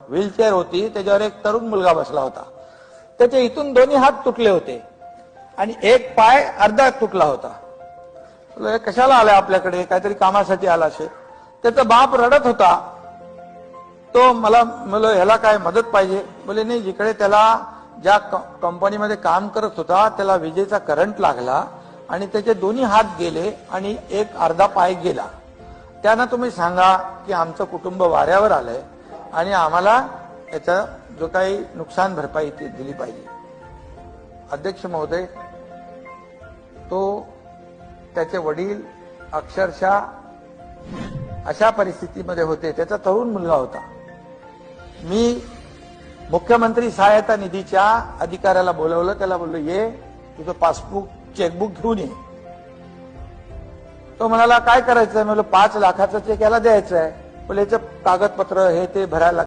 Wheelchair होती, त्याच्यावर एक तरुण मुलगा बसला होता. त्याचे इथून दोन्ही हात तुटले होते आणि एक पाय अर्धा तुटला होता. कशाला आलाय आपल्याकडे, काहीतरी कामासाठी आला असेल. त्याचा बाप रडत होता. तो मला म्हणलं ह्याला काय मदत पाहिजे. बोले नाही, जिकडे त्याला ज्या कंपनीमध्ये काम करत होता त्याला विजेचा करंट लागला आणि त्याचे दोन्ही हात गेले आणि एक अर्धा पाय गेला. त्यांना तुम्ही सांगा की आमचं कुटुंब वाऱ्यावर आलंय आणि आम्हाला याचा जो काही नुकसान भरपाई ती दिली पाहिजे. अध्यक्ष महोदय, तो त्याचे वडील अक्षरशः अशा परिस्थितीमध्ये होते. त्याचा तरुण मुलगा होता. मी मुख्यमंत्री सहायता निधीच्या अधिकाऱ्याला बोलवलं. त्याला बोललो ये तुझं पासबुक चेकबुक घेऊन ये. तो म्हणाला काय करायचंय. म्हणलं 5 लाखाचा चेक याला द्यायचा आहे. बोले याचं कागदपत्र हे ते भरायला